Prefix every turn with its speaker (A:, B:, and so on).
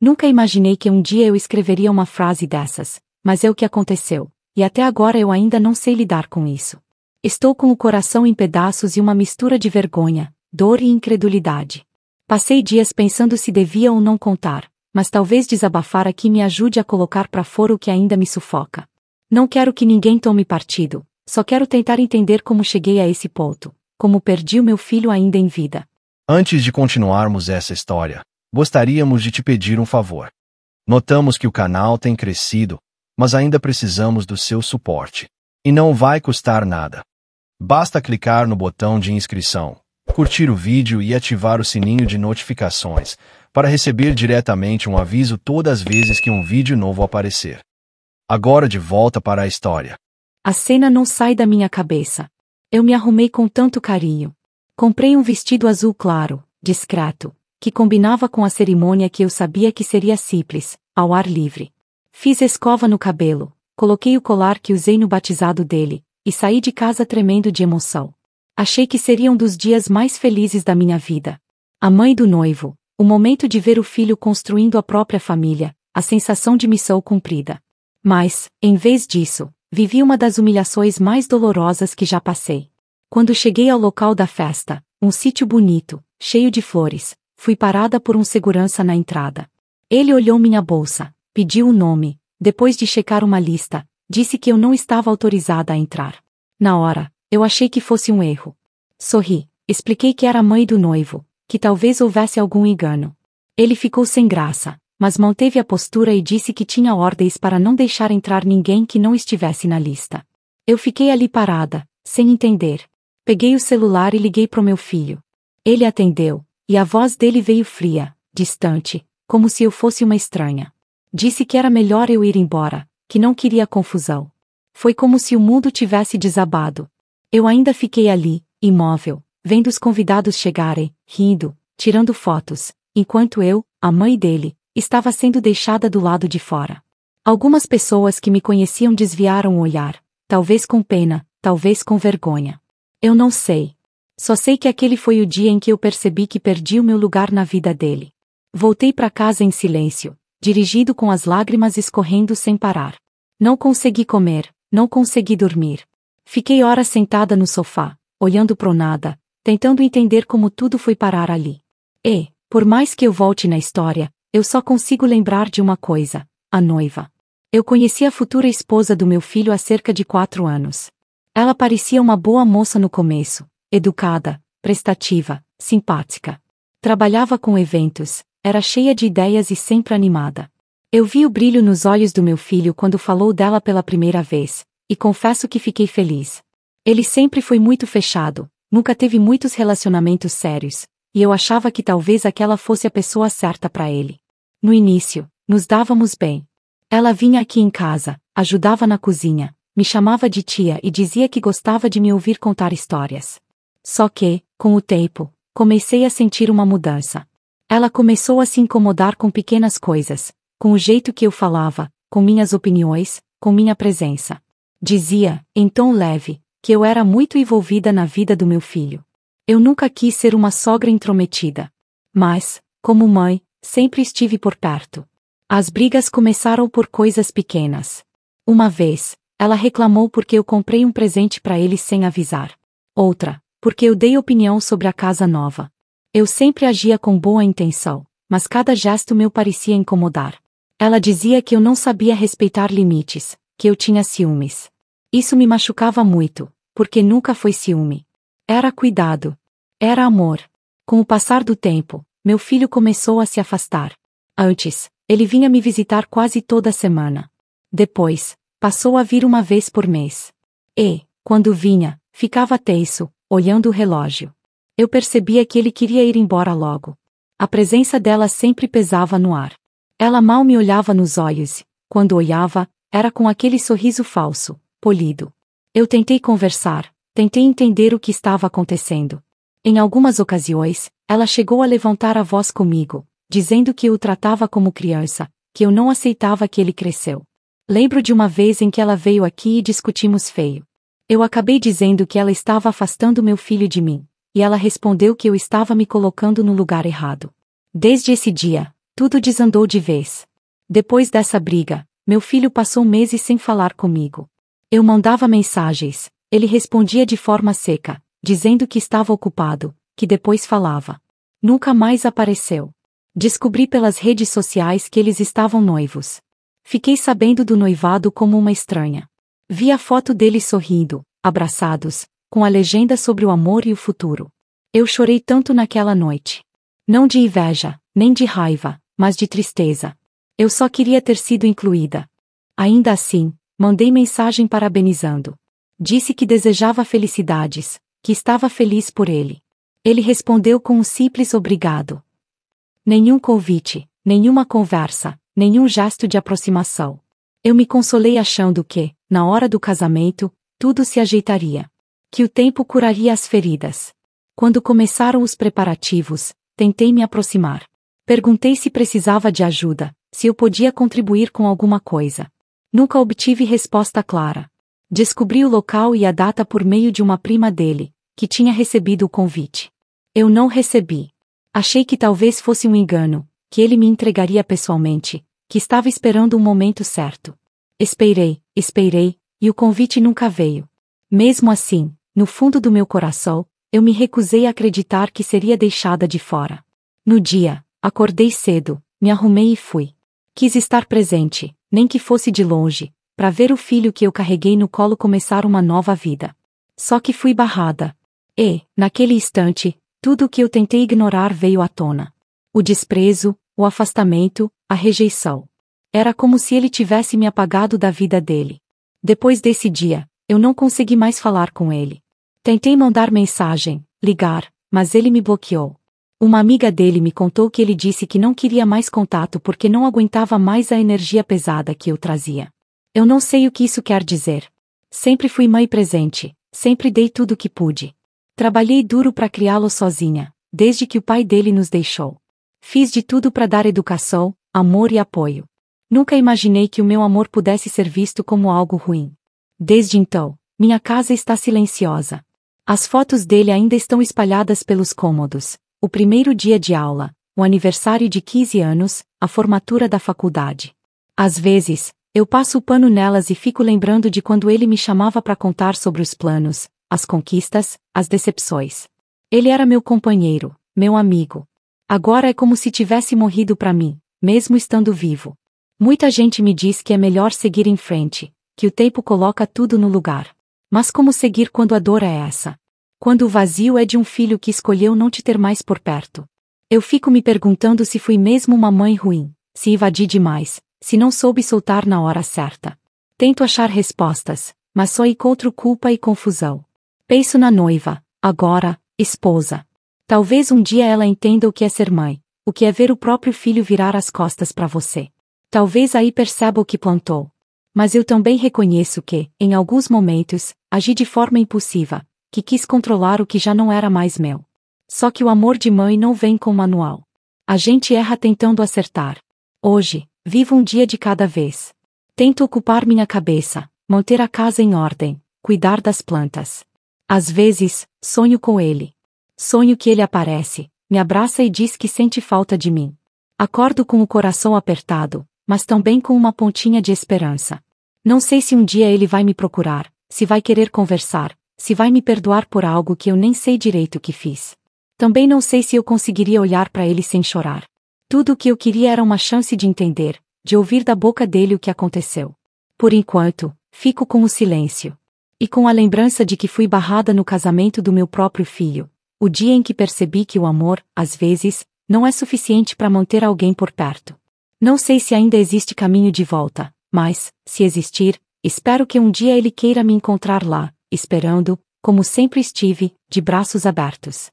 A: Nunca imaginei que um dia eu escreveria uma frase dessas, mas é o que aconteceu, e até agora eu ainda não sei lidar com isso. Estou com o coração em pedaços e uma mistura de vergonha, dor e incredulidade. Passei dias pensando se devia ou não contar, mas talvez desabafar aqui me ajude a colocar para fora o que ainda me sufoca. Não quero que ninguém tome partido, só quero tentar entender como cheguei a esse ponto, como perdi o meu filho ainda em vida.
B: Antes de continuarmos essa história, gostaríamos de te pedir um favor. Notamos que o canal tem crescido, mas ainda precisamos do seu suporte. E não vai custar nada. Basta clicar no botão de inscrição, curtir o vídeo e ativar o sininho de notificações, para receber diretamente um aviso todas as vezes que um vídeo novo aparecer. Agora de volta para a história.
A: A cena não sai da minha cabeça. Eu me arrumei com tanto carinho. Comprei um vestido azul claro, discreto, que combinava com a cerimônia que eu sabia que seria simples, ao ar livre. Fiz escova no cabelo, coloquei o colar que usei no batizado dele, e saí de casa tremendo de emoção. Achei que seria um dos dias mais felizes da minha vida. A mãe do noivo, o momento de ver o filho construindo a própria família, a sensação de missão cumprida. Mas, em vez disso, vivi uma das humilhações mais dolorosas que já passei. Quando cheguei ao local da festa, um sítio bonito, cheio de flores, fui parada por um segurança na entrada. Ele olhou minha bolsa, pediu o nome, depois de checar uma lista, disse que eu não estava autorizada a entrar. Na hora, eu achei que fosse um erro. Sorri, expliquei que era a mãe do noivo, que talvez houvesse algum engano. Ele ficou sem graça, mas manteve a postura e disse que tinha ordens para não deixar entrar ninguém que não estivesse na lista. Eu fiquei ali parada, sem entender. Peguei o celular e liguei pro meu filho. Ele atendeu, e a voz dele veio fria, distante, como se eu fosse uma estranha. Disse que era melhor eu ir embora, que não queria confusão. Foi como se o mundo tivesse desabado. Eu ainda fiquei ali, imóvel, vendo os convidados chegarem, rindo, tirando fotos, enquanto eu, a mãe dele, estava sendo deixada do lado de fora. Algumas pessoas que me conheciam desviaram o olhar, talvez com pena, talvez com vergonha. Eu não sei. Só sei que aquele foi o dia em que eu percebi que perdi o meu lugar na vida dele. Voltei para casa em silêncio, dirigido com as lágrimas escorrendo sem parar. Não consegui comer, não consegui dormir. Fiquei horas sentada no sofá, olhando pro nada, tentando entender como tudo foi parar ali. E, por mais que eu volte na história, eu só consigo lembrar de uma coisa: a noiva. Eu conheci a futura esposa do meu filho há cerca de 4 anos. Ela parecia uma boa moça no começo, educada, prestativa, simpática. Trabalhava com eventos, era cheia de ideias e sempre animada. Eu vi o brilho nos olhos do meu filho quando falou dela pela primeira vez, e confesso que fiquei feliz. Ele sempre foi muito fechado, nunca teve muitos relacionamentos sérios, e eu achava que talvez aquela fosse a pessoa certa para ele. No início, nos dávamos bem. Ela vinha aqui em casa, ajudava na cozinha, me chamava de tia e dizia que gostava de me ouvir contar histórias. Só que, com o tempo, comecei a sentir uma mudança. Ela começou a se incomodar com pequenas coisas, com o jeito que eu falava, com minhas opiniões, com minha presença. Dizia, em tom leve, que eu era muito envolvida na vida do meu filho. Eu nunca quis ser uma sogra intrometida. Mas, como mãe, sempre estive por perto. As brigas começaram por coisas pequenas. Uma vez, ela reclamou porque eu comprei um presente para ele sem avisar. Outra, porque eu dei opinião sobre a casa nova. Eu sempre agia com boa intenção, mas cada gesto meu parecia incomodar. Ela dizia que eu não sabia respeitar limites, que eu tinha ciúmes. Isso me machucava muito, porque nunca foi ciúme. Era cuidado. Era amor. Com o passar do tempo, meu filho começou a se afastar. Antes, ele vinha me visitar quase toda semana. Depois, passou a vir uma vez por mês. E, quando vinha, ficava tenso, olhando o relógio. Eu percebia que ele queria ir embora logo. A presença dela sempre pesava no ar. Ela mal me olhava nos olhos, quando olhava, era com aquele sorriso falso, polido. Eu tentei conversar, tentei entender o que estava acontecendo. Em algumas ocasiões, ela chegou a levantar a voz comigo, dizendo que eu o tratava como criança, que eu não aceitava que ele cresceu. Lembro de uma vez em que ela veio aqui e discutimos feio. Eu acabei dizendo que ela estava afastando meu filho de mim, e ela respondeu que eu estava me colocando no lugar errado. Desde esse dia, Tudo desandou de vez. Depois dessa briga, meu filho passou meses sem falar comigo. Eu mandava mensagens, ele respondia de forma seca, dizendo que estava ocupado, que depois falava. Nunca mais apareceu. Descobri pelas redes sociais que eles estavam noivos. Fiquei sabendo do noivado como uma estranha. Vi a foto deles sorrindo, abraçados, com a legenda sobre o amor e o futuro. Eu chorei tanto naquela noite. Não de inveja, nem de raiva, mas de tristeza. Eu só queria ter sido incluída. Ainda assim, mandei mensagem parabenizando. Disse que desejava felicidades, que estava feliz por ele. Ele respondeu com um simples obrigado. Nenhum convite, nenhuma conversa, nenhum gesto de aproximação. Eu me consolei achando que, na hora do casamento, tudo se ajeitaria. Que o tempo curaria as feridas. Quando começaram os preparativos, tentei me aproximar. Perguntei se precisava de ajuda, se eu podia contribuir com alguma coisa. Nunca obtive resposta clara. Descobri o local e a data por meio de uma prima dele, que tinha recebido o convite. Eu não recebi. Achei que talvez fosse um engano, que ele me entregaria pessoalmente, que estava esperando um momento certo. Esperei, e o convite nunca veio. Mesmo assim, no fundo do meu coração, eu me recusei a acreditar que seria deixada de fora. No dia, acordei cedo, me arrumei e fui. Quis estar presente, nem que fosse de longe, para ver o filho que eu carreguei no colo começar uma nova vida. Só que fui barrada. E, naquele instante, tudo o que eu tentei ignorar veio à tona. O desprezo, o afastamento, a rejeição. Era como se ele tivesse me apagado da vida dele. Depois desse dia, eu não consegui mais falar com ele. Tentei mandar mensagem, ligar, mas ele me bloqueou. Uma amiga dele me contou que ele disse que não queria mais contato porque não aguentava mais a energia pesada que eu trazia. Eu não sei o que isso quer dizer. Sempre fui mãe presente, sempre dei tudo o que pude. Trabalhei duro para criá-lo sozinha, desde que o pai dele nos deixou. Fiz de tudo para dar educação, amor e apoio. Nunca imaginei que o meu amor pudesse ser visto como algo ruim. Desde então, minha casa está silenciosa. As fotos dele ainda estão espalhadas pelos cômodos. O primeiro dia de aula, o aniversário de 15 anos, a formatura da faculdade. Às vezes, eu passo o pano nelas e fico lembrando de quando ele me chamava para contar sobre os planos, as conquistas, as decepções. Ele era meu companheiro, meu amigo. Agora é como se tivesse morrido para mim, mesmo estando vivo. Muita gente me diz que é melhor seguir em frente, que o tempo coloca tudo no lugar. Mas como seguir quando a dor é essa? Quando o vazio é de um filho que escolheu não te ter mais por perto. Eu fico me perguntando se fui mesmo uma mãe ruim, se invadi demais, se não soube soltar na hora certa. Tento achar respostas, mas só encontro culpa e confusão. Penso na noiva, agora, esposa. Talvez um dia ela entenda o que é ser mãe, o que é ver o próprio filho virar as costas para você. Talvez aí perceba o que plantou. Mas eu também reconheço que, em alguns momentos, agi de forma impulsiva, que quis controlar o que já não era mais meu. Só que o amor de mãe não vem com manual. A gente erra tentando acertar. Hoje, vivo um dia de cada vez. Tento ocupar minha cabeça, manter a casa em ordem, cuidar das plantas. Às vezes, sonho com ele. Sonho que ele aparece, me abraça e diz que sente falta de mim. Acordo com o coração apertado, mas também com uma pontinha de esperança. Não sei se um dia ele vai me procurar, se vai querer conversar, se vai me perdoar por algo que eu nem sei direito o que fiz. Também não sei se eu conseguiria olhar para ele sem chorar. Tudo o que eu queria era uma chance de entender, de ouvir da boca dele o que aconteceu. Por enquanto, fico com o silêncio. E com a lembrança de que fui barrada no casamento do meu próprio filho. O dia em que percebi que o amor, às vezes, não é suficiente para manter alguém por perto. Não sei se ainda existe caminho de volta, mas, se existir, espero que um dia ele queira me encontrar lá, esperando, como sempre estive, de braços abertos.